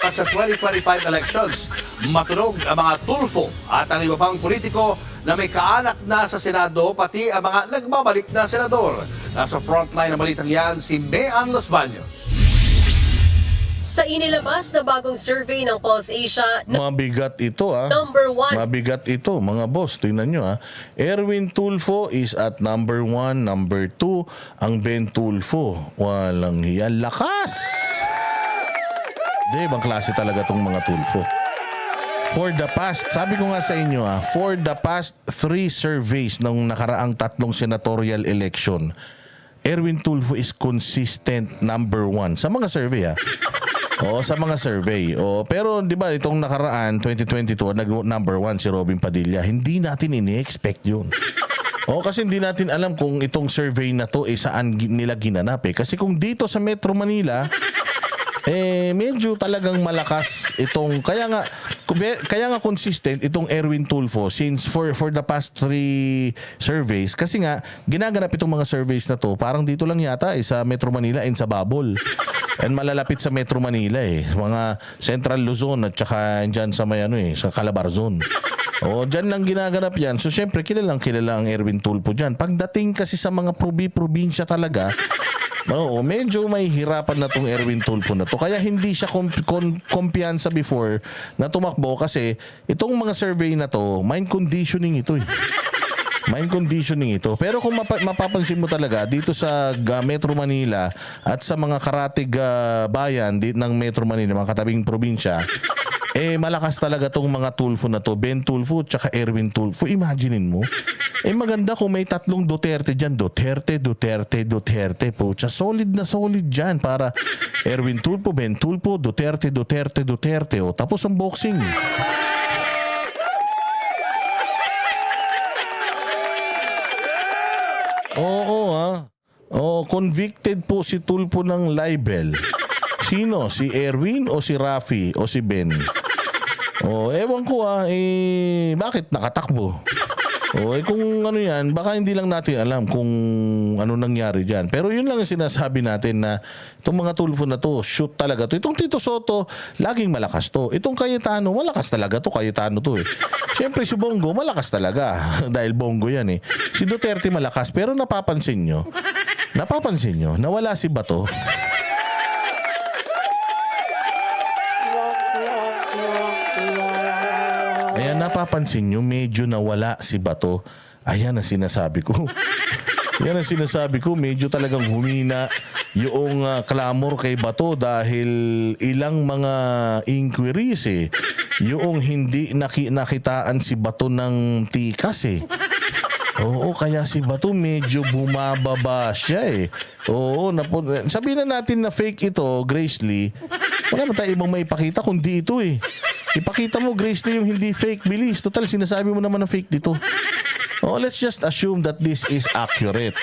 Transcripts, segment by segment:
sa 2025 elections. Matunog ang mga tulfo at ang iba pang politiko na may kaanak na sa Senado, pati ang mga nagbabalik na senador. Nasa frontline ng balitang yan si Mayan Los Baños. Sa inilabas na bagong survey ng Pulse Asia, Mabigat ito number 1 Mabigat ito mga boss. Tingnan nyo Erwin Tulfo is at number 1, number 2 ang Ben Tulfo. Walang hiyan. Lakas! Di, ibang klase talaga tong mga Tulfo. For the past, sabi ko nga sa inyo for the past 3 surveys ng nakaraang 3 senatorial election, Erwin Tulfo is consistent number 1 sa mga survey sa mga survey. Pero 'di ba itong nakaraan 2022 number 1 si Robin Padilla. Hindi natin ini-expect 'yun. Kasi hindi natin alam kung itong survey na to saan nila ginanap Kasi kung dito sa Metro Manila medyo talagang malakas itong kaya nga consistent itong Erwin Tulfo since for the past 3 surveys kasi nga ginaganap itong mga surveys na to parang dito lang yata sa Metro Manila and sa Babol and malalapit sa Metro Manila mga Central Luzon at saka dyan sa may sa Calabarzon. Dyan lang ginaganap yan. So syempre kilalang kilala ang Erwin Tulfo dyan. Pagdating kasi sa mga probinsya talaga medyo may hirapan na tong Erwin Tulfo na to. Kaya hindi siya kumpiyansa before na tumakbo kasi itong mga survey na to, mind conditioning ito Mind conditioning ito. Pero kung mapapansin mo talaga dito sa Metro Manila at sa mga karatig bayan ng Metro Manila, mga katabing probinsya, malakas talaga tong mga Tulfo na to. Ben Tulfo at saka Erwin Tulfo. Imaginein mo. Maganda kung may 3 Duterte dyan. Duterte. Pucha, solid na solid dyan para Erwin Tulfo, Ben Tulfo, Duterte. Tapos ang boxing. Convicted po si Tulfo ng libel. Sino? Si Erwin o si Rafi o si Ben? Ewan ko bakit nakatakbo? Kung ano yan, baka hindi lang natin alam kung ano nangyari dyan. Pero yun lang yung sinasabi natin na itong mga Tulfo na to, shoot talaga to. Itong Tito Soto, laging malakas to. Itong Cayetano, malakas talaga to. Cayetano to Siyempre si Bongo, malakas talaga. Dahil Bongo yan Si Duterte malakas. Pero napapansin nyo, nawala si Bato. Ayan, napapansin nyo, medyo nawala si Bato. Ayan ang sinasabi ko. Medyo talagang humina yung clamor kay Bato dahil ilang mga inquiries yung hindi nakitaan si Bato ng tikas kaya si Bato medyo bumababa siya sabihin na natin na fake ito, Grace Lee. Wala naman tayo ibang maipakita kundi ito Ipakita mo, Grace Lee, yung hindi fake, bilis. Total, sinasabi mo naman na fake dito. Let's just assume that this is accurate.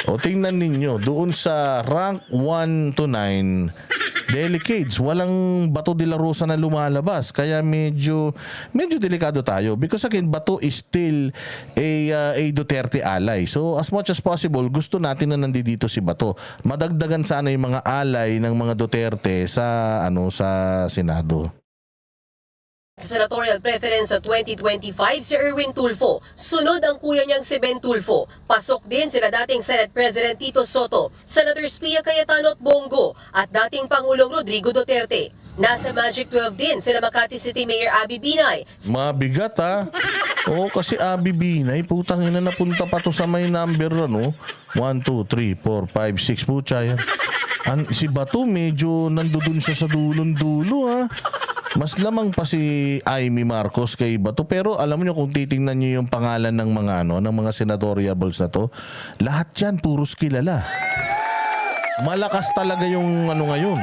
Tingnan ninyo, doon sa rank 1 to 9, delicates, walang Bato de la Rosa na lumalabas. Kaya medyo delikado tayo. Because again, Bato is still a Duterte ally. So as much as possible, gusto natin na nandito si Bato. Madagdagan sana yung mga ally ng mga Duterte sa Senado. Sa senatorial preference sa 2025 si Erwin Tulfo. Sunod ang kuya niyang si Ben Tulfo. Pasok din sila dating Senate President Tito Soto, Senators Pia Cayetano at Bongo, at dating Pangulong Rodrigo Duterte. Nasa Magic 12 din sila Makati City Mayor Abby Binay. Mabigat kasi Abby Binay, putang ina, napunta pa to sa may number 1, 2, 3, 4, 5, 6 putya yan. Si Bato medyo nandoon siya sa dulong-dulo Mas lamang pa si Amy Marcos kay Bato, pero alam niyo kung titingnan niyo yung pangalan ng mga ng mga senatoriables na to, lahat yan puros kilala. Malakas talaga yung ngayon.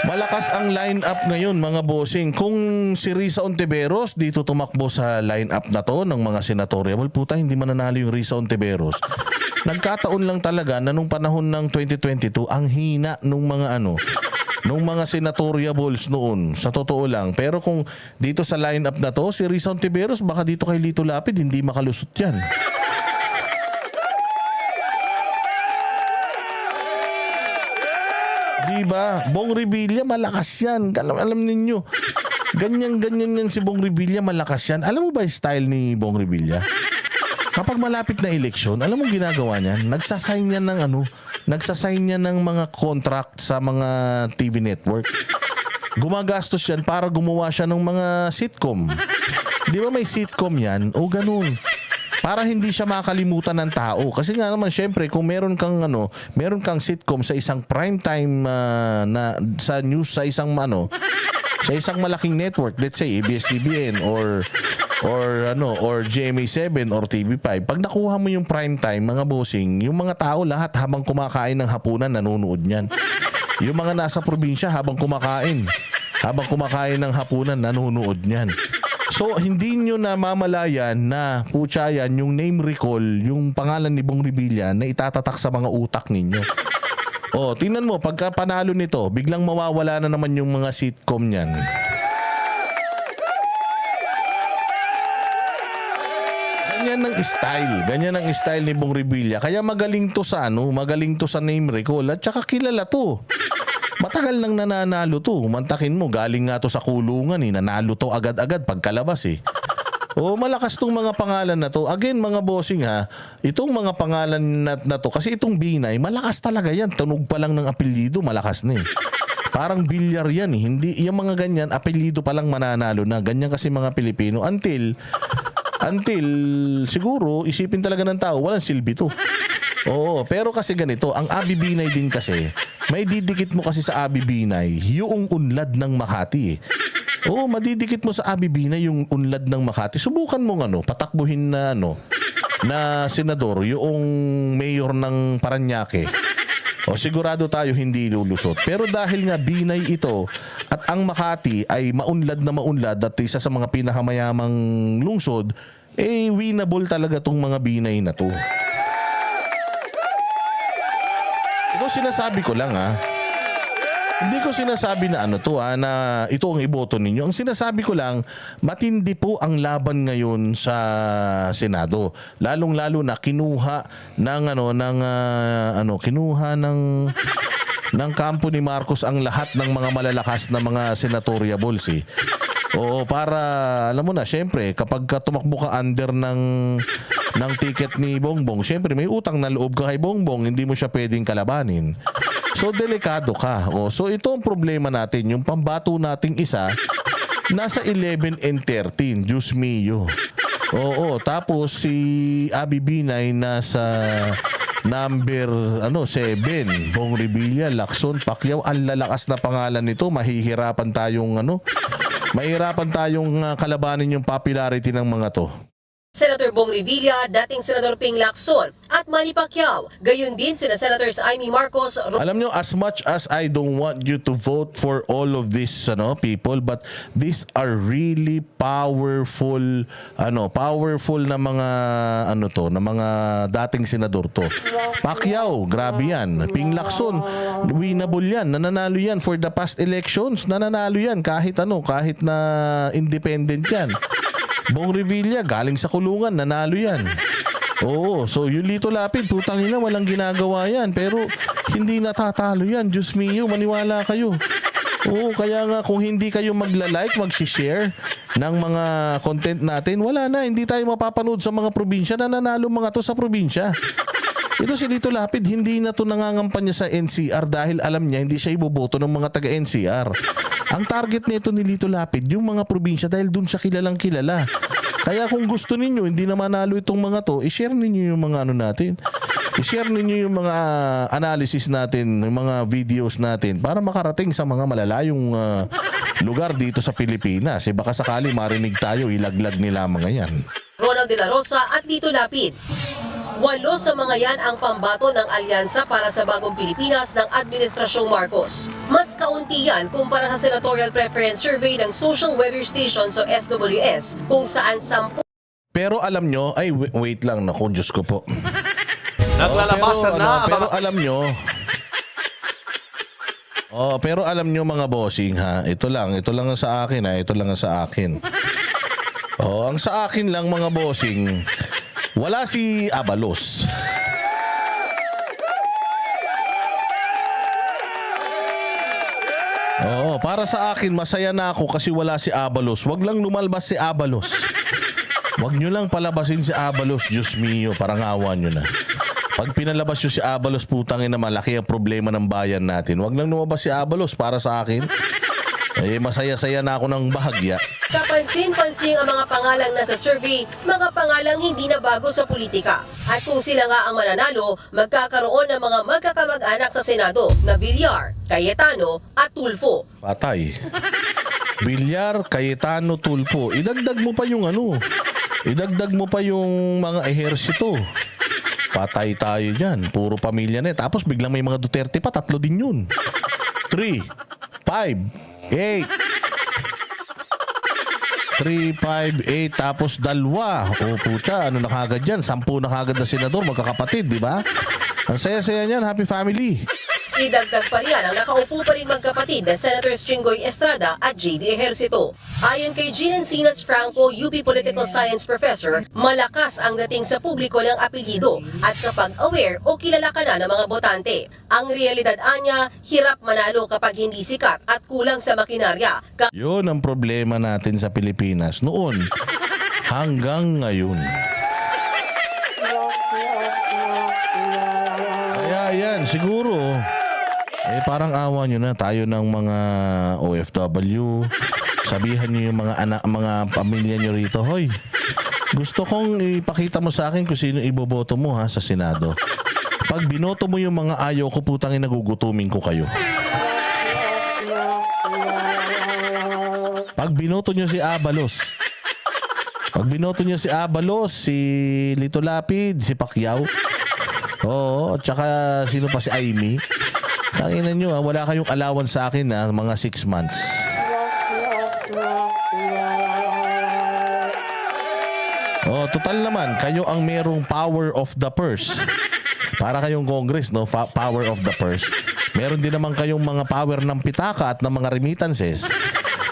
Malakas ang line-up ngayon, mga bossing. Kung si Risa Ontiveros dito tumakbo sa line-up na to ng mga senatorial, puta, hindi mananalo yung Risa Ontiveros. Nagkataon lang talaga na nung panahon ng 2022, ang hina nung mga nung mga senatoriables noon, sa totoo lang. Pero kung dito sa lineup na to, si Risa Ontiveros, baka dito kay Lito Lapid, hindi makalusot yan. Di ba? Bong Revilla, malakas yan. Alam ninyo. Ganyan yan si Bong Revilla, malakas yan. Alam mo ba yung style ni Bong Revilla? Kapag malapit na eleksyon, alam mo ginagawa niyan? Nagsasign niya ng mga contract sa mga TV network. Gumagastos yan para gumawa siya ng mga sitcom. Di ba may sitcom yan? O ganun. Para hindi siya makalimutan ng tao. Kasi nga naman, syempre, kung meron kang sitcom sa isang primetime na sa news, sa isang malaking network, let's say ABS-CBN or GMA7 or TV5, pag nakuha mo yung primetime, mga bossing, yung mga tao lahat habang kumakain ng hapunan, nanonood niyan. Yung mga nasa probinsya habang kumakain ng hapunan, nanonood niyan. So, hindi nyo na mamalayan na putya yan, yung name recall, yung pangalan ni Bong Revilla na itatatak sa mga utak ninyo. O, tingnan mo, pagka panalo nito, biglang mawawala na naman yung mga sitcom niyan. Ganyan ang style ni Bong Revilla. Kaya magaling to sa name recall at saka kilala to. Matagal nang nananalo to. Mantakin mo, galing nga to sa kulungan nanalo to agad-agad pagkalabas O malakas tong mga pangalan na to. Again, mga bossing itong mga pangalan na to, kasi itong Binay, malakas talaga yan. Tunog pa lang ng apelyido, malakas na Parang bilyar yan Hindi, yung mga ganyan, apelyido pa lang mananalo na. Ganyan kasi mga Pilipino. Until siguro, isipin talaga ng tao, walang silbi to. Oo, pero kasi ganito, ang Abi Binay din kasi, may didikit mo kasi sa Abi Binay, yung unlad ng Makati Oo, madidikit mo sa Abi Binay yung unlad ng Makati. Subukan mong patakbuhin na senador, yung mayor ng Parañaque. O sigurado tayo hindi lulusot. Pero dahil nga Binay ito at ang Makati ay maunlad at isa sa mga pinakamayamang lungsod, winnable talaga tong mga Binay na to. Ito sinasabi ko lang Hindi ko sinasabi na na ito ang iboto ninyo. Ang sinasabi ko lang, matindi po ang laban ngayon sa Senado. Lalong-lalo na kinuha ng kampo ni Marcos ang lahat ng mga malalakas na mga senatoriables Oo, para alam mo na, syempre, kapag tumakbo ka under ng ticket ni Bongbong, syempre may utang na loob ka kay Bongbong, hindi mo siya pwedeng kalabanin. So, delikado ka. So, ito ang problema natin. Yung pambato nating isa, nasa 11 and 13. Diyos mio. Oo. Tapos, si Abi Binay nasa number 7. Bong Revilla, Lacson, Pacquiao. Ang lalakas na pangalan nito. Mahihirapan tayong kalabanin yung popularity ng mga to. Senator Bong Revilla, dating Senador Ping Lacson at Manny Pacquiao. Gayon din sina Senators Amy Marcos. Alam nyo, as much as I don't want you to vote for all of these people, but these are really powerful na mga na mga dating senador to. Pacquiao, grabe yan. Ping Lacson, winnable yan. Nananalo yan for the past elections. Nananalo yan kahit na independent yan. Bong Revilla, galing sa kulungan, nanalo yan. Oo, so yung Lito Lapid, putangina, walang ginagawa yan. Pero hindi natatalo yan. Diyos mio, maniwala kayo. Oo, kaya nga kung hindi kayo magla-like, mag-share ng mga content natin, wala na, hindi tayo mapapanood sa mga probinsya. Nananalo mga to sa probinsya. Ito si Lito Lapid, hindi na to nangangampanya sa NCR dahil alam niya hindi siya iboboto ng mga taga-NCR. Ang target nito ni Lito Lapid, yung mga probinsya dahil dun siya kilalang kilala. Kaya kung gusto ninyo, hindi na manalo itong mga to, i-share ninyo yung mga natin. I-share ninyo yung mga analysis natin, yung mga videos natin para makarating sa mga malalayong lugar dito sa Pilipinas. Baka sakali marinig tayo, ilaglag nila mga yan. Ronald De La Rosa at Lito Lapid. 8 sa mga yan ang pambato ng alyansa para sa bagong Pilipinas ng Administrasyong Marcos. Mas kaunti yan kumpara sa Senatorial Preference Survey ng Social Weather Station o SWS kung saan 10. Pero alam nyo, wait lang, naku, Diyos ko po. Naglalabasan pero alam nyo, pero alam nyo mga bossing ito lang ang sa akin ito lang ang sa akin. Ang sa akin lang mga bossing, wala si Abalos. Oo, para sa akin, masaya na ako kasi wala si Abalos. Wag lang lumalabas si Abalos. Wag nyo lang palabasin si Abalos, Diyos mio, parang awa nyo na. Pag pinalabas nyo si Abalos, putangin na malaki ang problema ng bayan natin. Wag lang lumabas si Abalos para sa akin. Eh, masaya-saya na ako ng bahagya. Kapansin-pansin ang mga pangalang nasa survey, mga pangalang hindi na bago sa politika. At kung sila nga ang mananalo, magkakaroon ng mga magkakamag-anak sa Senado na Villar, Cayetano at Tulfo. Patay. Villar, Cayetano, Tulfo. Idagdag mo pa yung ano. Idagdag mo pa yung mga ehersito. Patay tayo dyan. Puro pamilya na. Tapos biglang may mga Duterte pa. 3 din yun. 3, 5, 8. 3, 5, 8. Tapos 2. O pucha, ano na kagad yan? 10 na kagad na senador. Magkakapatid, di ba? Ang saya-saya niyan. Happy family. Idagdag pa riyan ang nakaupo pa rin magkapatid na Senators Chingoy Estrada at JV Ejercito. Ayon kay Jean Encinas Franco, UP Political Science Professor, malakas ang dating sa publiko ng apelyido at kapag aware o kilala ka na ng mga botante. Ang realidad anya, hirap manalo kapag hindi sikat at kulang sa makinarya. Yun ang problema natin sa Pilipinas noon hanggang ngayon. Kaya yan, siguro, parang awa nyo na tayo ng mga OFW. Sabihan nyo yung mga anak, mga pamilya nyo rito, hoy, gusto kong ipakita mo sa akin kung sino iboboto mo ha sa Senado. Pag binoto mo yung mga ayaw ko, putangin nagugutumin ko kayo. Pag binoto nyo si Abalos, pag binoto nyo si Abalos, si Lito Lapid, si Pacquiao, oo, at saka sino pa si Amy, tanginan nyo wala kayong allowance sa akin na mga 6 months. Oh, total naman, kayo ang merong power of the purse. Para kayong Congress, no? Power of the purse. Meron din naman kayong mga power ng pitaka at ng mga remittances.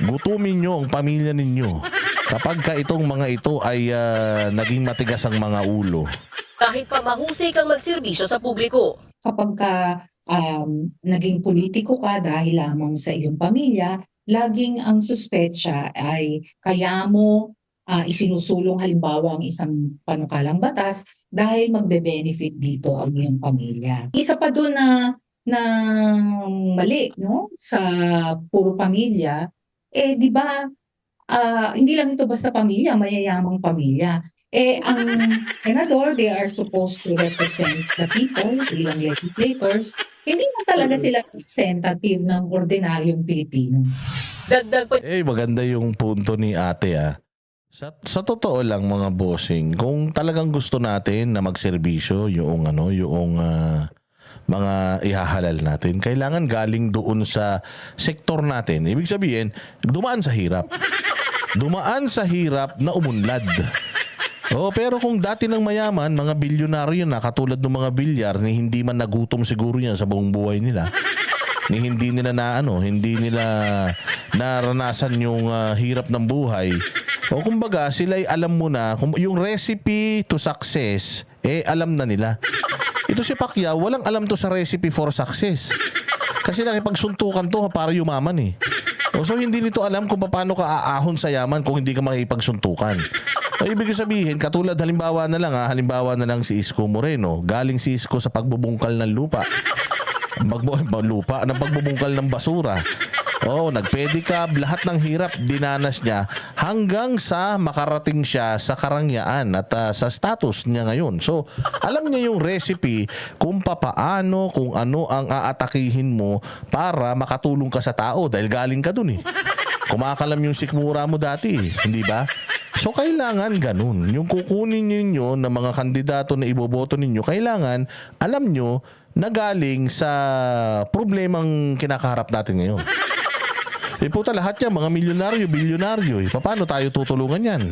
Gutumin nyo ang pamilya ninyo. Kapag ka itong mga ito ay naging matigas ang mga ulo. Kahit pa mahusay kang magserbisyo sa publiko. Kapag ka naging politiko ka dahil lamang sa iyong pamilya, laging ang suspetsya ay kaya mo isinusulong halimbawa ang isang panukalang batas dahil magbe-benefit dito ang iyong pamilya. Isa pa doon na mali, no, sa puro pamilya, di ba, hindi lang ito basta pamilya, mayayamang pamilya. Ang senador, they are supposed to represent the people, bilang legislators. Hindi na talaga sila representative ng ordinaryong Pilipino. Dagdag pa Maganda yung punto ni ate Sa totoo lang mga bossing, kung talagang gusto natin na magserbisyo yung mga ihahalal natin, kailangan galing doon sa sektor natin. Ibig sabihin, dumaan sa hirap. Dumaan sa hirap na umunlad. Pero kung dati ng mayaman, mga bilyonaryo na katulad ng mga Villar, ni hindi man nagutom siguro yan sa buong buhay nila. Ni hindi nila hindi nila naranasan yung hirap ng buhay. O kumbaga, sila ay alam mo na, yung recipe to success, alam na nila. Ito si Pacquiao, walang alam to sa recipe for success. Kasi nakipagsuntukan to para yumaman So hindi nito alam kung paano ka aahon sa yaman kung hindi ka makipagsuntukan. Ibig sabihin, katulad halimbawa na lang si Isko Moreno. Galing si Isko sa pagbubungkal ng lupa. Pagbubungkal ng basura. Nag-pedicab, lahat ng hirap dinanas niya hanggang sa makarating siya sa karangyaan at sa status niya ngayon. So, alam niya yung recipe kung papaano, kung ano ang aatakihin mo para makatulong ka sa tao dahil galing ka dun Kumakalam yung sikmura mo dati, hindi ba? So, kailangan ganun. Yung kukunin ninyo ng mga kandidato na iboboto ninyo, kailangan alam nyo na galing sa problemang kinakaharap natin ngayon. Puta, lahat yan, mga milyonaryo, bilyonaryo. Paano tayo tutulungan yan?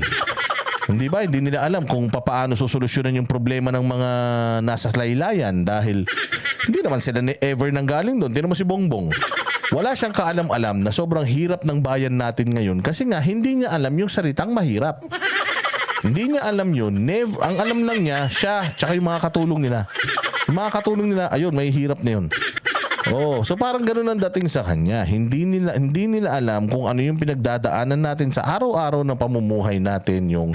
Hindi ba? Hindi nila alam kung paano susolusyonan yung problema ng mga nasa laylayan dahil hindi naman sila ever nanggaling doon. Hindi naman si Bongbong. Wala siyang kaalam-alam na sobrang hirap ng bayan natin ngayon kasi nga hindi niya alam yung salitang mahirap. Hindi niya alam yun. Ang alam lang niya, siya, tsaka yung mga katulong nila. Yung mga katulong nila, ayun, may hirap na yun. Oh, so parang ganoon ang dating sa kanya. Hindi nila alam kung ano yung pinagdadaanan natin sa araw-araw na pamumuhay natin, yung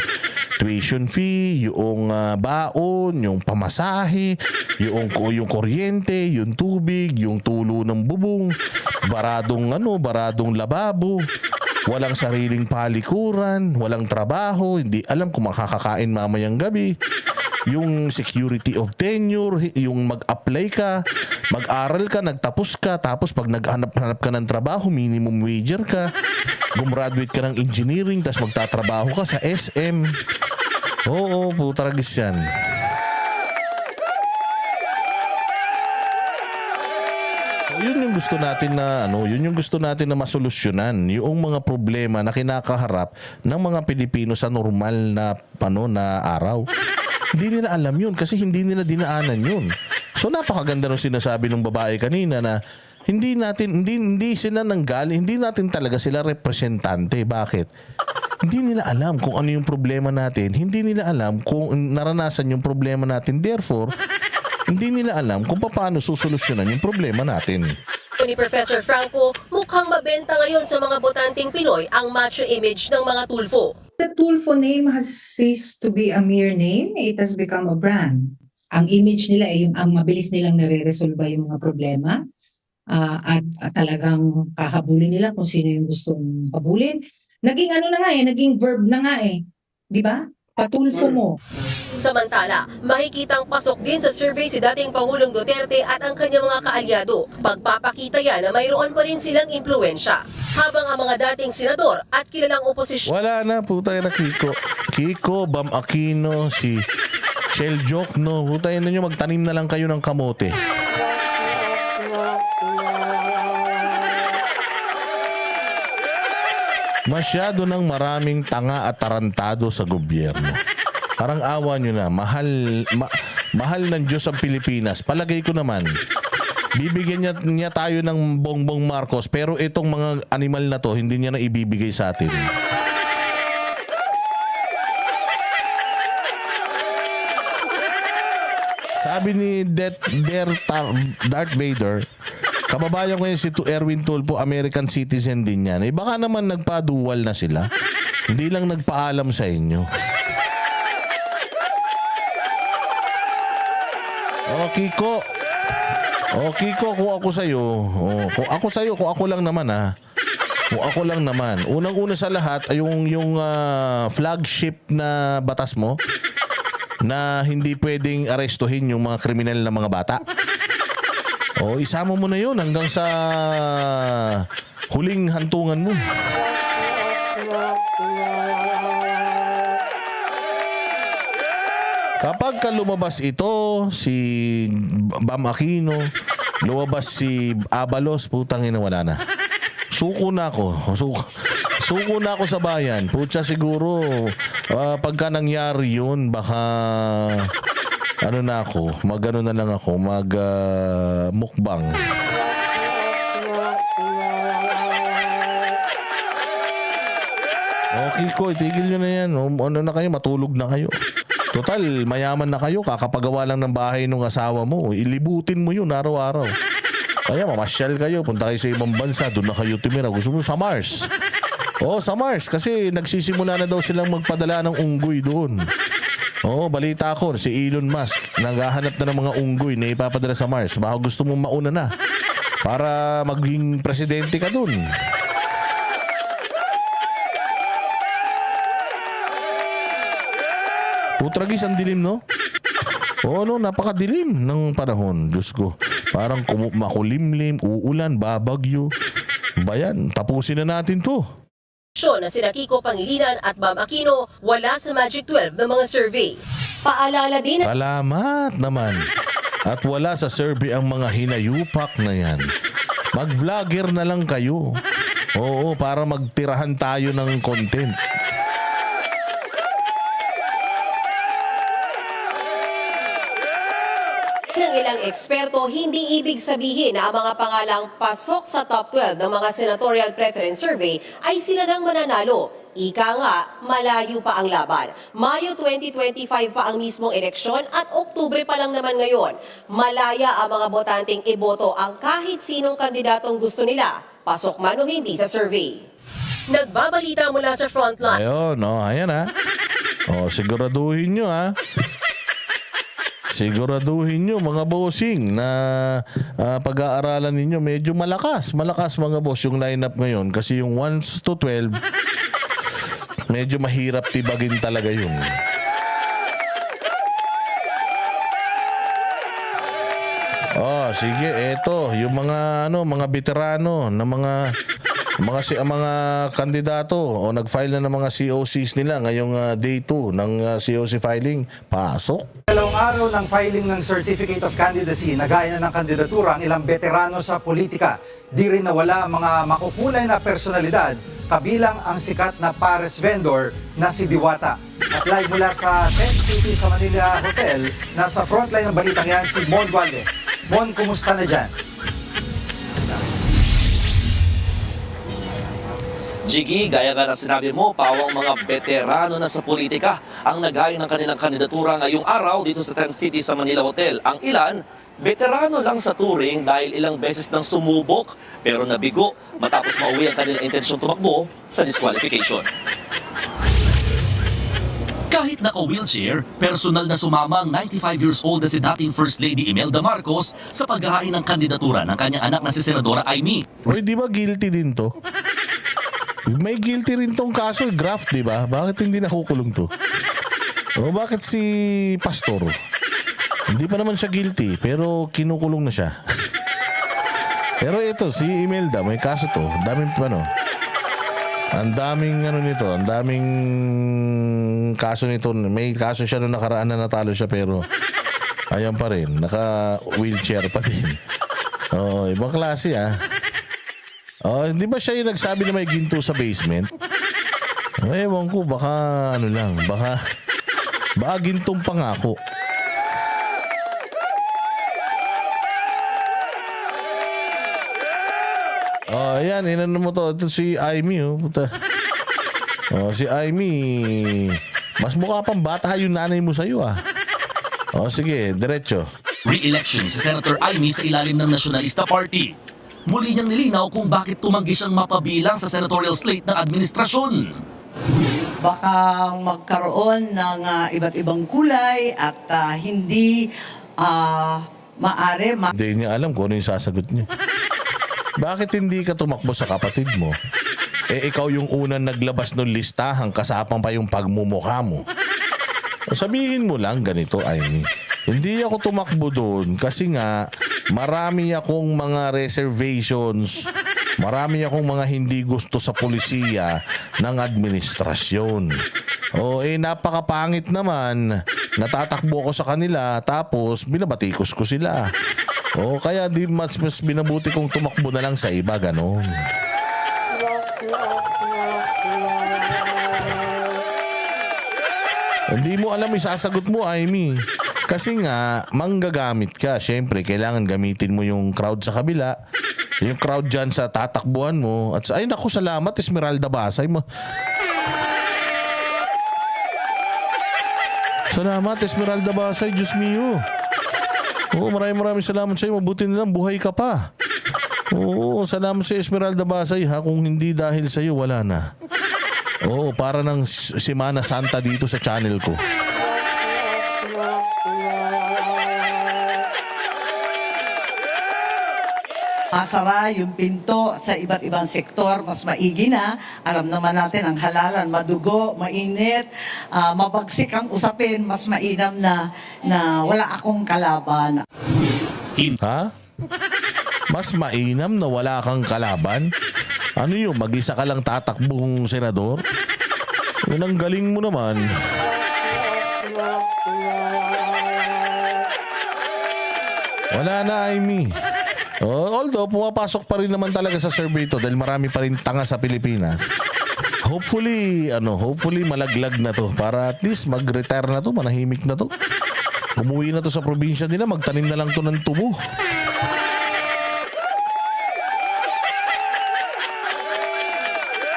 tuition fee, yung baon, yung pamasahe, yung kuryente, yung tubig, yung tulo ng bubong, baradong lababo, walang sariling palikuran, walang trabaho, hindi alam kung makakakain mamayang gabi. Yung security of tenure, yung mag-apply ka, mag-aral ka, nagtapos ka, tapos pag naghanap ka ng trabaho, minimum wager ka, gumraduate ka ng engineering, tapos magtatrabaho ka sa SM. Oo, putaragis yan. So, yun yung gusto natin na yun yung gusto natin na masolusyonan, yung mga problema na kinakaharap ng mga Pilipino sa normal na na araw. Hindi nila alam yun kasi hindi nila dinaanan yun. So napakaganda nung sinasabi ng babae kanina na hindi sila nanggaling, hindi natin talaga sila representante. Bakit? Hindi nila alam kung ano yung problema natin. Hindi nila alam kung naranasan yung problema natin. Therefore, hindi nila alam kung paano susolusyonan yung problema natin. Ni Professor Franco, mukhang mabenta ngayon sa mga botanteng Pinoy ang macho image ng mga tulfo. The Tulfo name has ceased to be a mere name. It has become a brand. Ang image nila ay ang mabilis nilang nare-resolba yung mga problema at talagang kahabulin nila kung sino yung gustong habulin. Naging naging verb na nga eh. Di ba? Patulfo mo. Samantala, makikitang pasok din sa survey si dating Pangulong Duterte at ang kanyang mga kaalyado. Pagpapakita yan na mayroon pa rin silang impluensya. Habang ang mga dating senador at kilalang oposisyon Wala na, putay na Kiko, Bam Aquino, si Shell Jokno, putay na nyo, magtanim na lang kayo ng kamote. Masyado ng maraming tanga at tarantado sa gobyerno. Parang awa nyo na, mahal ng Diyos ang Pilipinas. Palagay ko naman, bibigyan niya tayo ng Bongbong Marcos, pero itong mga animal na to, hindi niya na ibibigay sa atin. Sabi ni Darth Vader, kababayan ko yun si Erwin Tulfo, American citizen din yan. Eh baka naman nagpa-dual na sila. Hindi lang nagpaalam sa inyo. Kiko, kung ako sa'yo, kung ako lang naman kung ako lang naman, unang-una sa lahat ay yung flagship na batas mo na hindi pwedeng arestuhin yung mga kriminal na mga bata. Isama mo na yun hanggang sa huling hantungan mo. Kapag lumabas ito, si Bam Aquino, lumabas si Abalos, putang ina, wala na. Suko na ako. Suko na ako sa bayan. Putya siguro, pagka nangyari yun, baka mag-ano na lang ako, mukbang. Okay ko, itigil nyo na yan. Ano na kayo, matulog na kayo. Total, mayaman na kayo, kakapagawa lang ng bahay ng asawa mo. Ilibutin mo yun araw-araw. Kaya mamasyal kayo, punta kayo sa ibang bansa, doon na kayo tumira. Gusto mo sa Mars? Sa Mars, kasi nagsisimula na daw silang magpadala ng unggoy doon. Balita ko, si Elon Musk, naghahanap na ng mga unggoy na ipapadala sa Mars. Baka gusto mo mauna na para maging presidente ka doon. Putragis, ang dilim, no? Napakadilim ng panahon. Diyos ko, parang makulimlim, uulan, babagyo. Bayan, tapusin na natin to. na sina Kiko Pangilinan at Bam Aquino wala sa Magic 12 ng mga survey. Paalala din Salamat naman. At wala sa survey ang mga hinayupak na yan. Mag-vlogger na lang kayo. Para magtirahan tayo ng content. ng ilang eksperto, hindi ibig sabihin na ang mga pangalang pasok sa top 12 ng mga senatorial preference survey ay sila nang mananalo. Ika nga, malayo pa ang laban. Mayo 2025 pa ang mismong eleksyon at Oktubre pa lang naman ngayon. Malaya ang mga botanteng iboto ang kahit sinong kandidatong gusto nila, pasok man o hindi sa survey. Nagbabalita mula sa Frontline. Ayun, ayan siguraduhin nyo Siguraduhin nyo mga bossing na pag-aaralan ninyo medyo malakas mga boss yung lineup ngayon kasi yung 1 to 12 medyo mahirap tibagin talaga yun. Sige, eto yung mga mga veterano na mga kandidato o nag-file na ng mga COCs nila ngayong day 2 ng COC filing, pasok. Dalawang araw ng filing ng Certificate of Candidacy, nagaya na ng kandidatura ang ilang veterano sa politika. Di rin nawala ang mga makukulay na personalidad, kabilang ang sikat na pares vendor na si Diwata. At live mula sa Tent City sa Manila Hotel, nasa frontline ng balitang yan si Mon Valdez. Mon, kumusta na dyan? Jiggy, gaya nga na sinabi mo, pawang mga veterano na sa politika ang naghain ng kanilang kandidatura ngayong araw dito sa Tent City sa Manila Hotel. Ang ilan, veterano lang sa touring dahil ilang beses nang sumubok pero nabigo matapos mauwi ang kanilang intensyon tumakbo sa disqualification. Kahit naka-wheelchair, personal na sumama ang 95 years old na si dating First Lady Imelda Marcos sa paghahain ng kandidatura ng kanyang anak na si Senadora Amy. Uy, di ba guilty din to? May guilty rin tong kaso, graft, di ba? Bakit hindi nakukulong to? O bakit si Pastor? Hindi pa naman siya guilty, pero kinukulong na siya. Pero ito, si Imelda, may kaso to. Ang daming nito, ang daming kaso nito. May kaso siya nung nakaraan na natalo siya, pero ayan pa rin, naka-wheelchair pa din. Ibang klase hindi ba siya yung nagsabi na may ginto sa basement? Ewan ko, baka baka gintong pangako. Ayan, inano mo to. Ito si Amy, puta. Si Amy, mas mukha pang bata yung nanay mo sa'yo, sige, diretso. Re-election si Senator Amy sa ilalim ng Nationalista Party. Muli niyang nilinaw kung bakit tumanggi siyang mapabilang sa senatorial slate ng administrasyon. Baka magkaroon ng iba't ibang kulay at hindi maaari Hindi niya alam kung ano yung sasagot niya. Bakit hindi ka tumakbo sa kapatid mo? Ikaw yung unang naglabas ng listahan, kasapang pa yung pagmumukha mo. Sabihin mo lang ganito, Amy. Hindi ako tumakbo doon kasi nga marami akong mga reservations, marami akong mga hindi gusto sa polisiya ng administrasyon. Napakapangit naman, natatakbo ko sa kanila tapos binabatikos ko sila. Kaya di mas binabuti kong tumakbo na lang sa iba, ganon. Hindi mo alam yung sasagot mo, Amy. Kasi nga, manggagamit ka. Siyempre, kailangan gamitin mo yung crowd sa kabila. Yung crowd dyan sa tatakbuhan mo. At ay, naku, salamat, Esmeralda Basay mo. Salamat, Esmeralda Basay. Diyos mio. Maraming salamat sa iyo. Mabuti na lang, buhay ka pa. Salamat sa Esmeralda Basay, kung hindi dahil sa iyo, wala na. Para ng Semana Santa dito sa channel ko. masara yung pinto sa iba't ibang sektor, mas maigi na. Alam naman natin ang halalan, madugo, mainit, mabagsik ang usapin, mas mainam na wala akong kalaban. Ha? Mas mainam na wala kang kalaban? Ano yun? Mag-isa ka lang tatakbong senador? Yun ang galing mo naman. Wala na, Amy. Although, pumapasok pa rin naman talaga sa survey to dahil marami pa rin tanga sa Pilipinas. Hopefully malaglag na to para at least mag-retire na to, manahimik na to. Umuwi na to sa probinsya nila, magtanim na lang to ng tubo.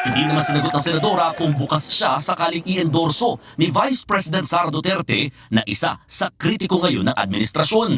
Hindi naman sinagot ng senadora kung bukas siya sakaling i-endorso ni Vice President Sara Duterte na isa sa kritiko ngayon ng administrasyon.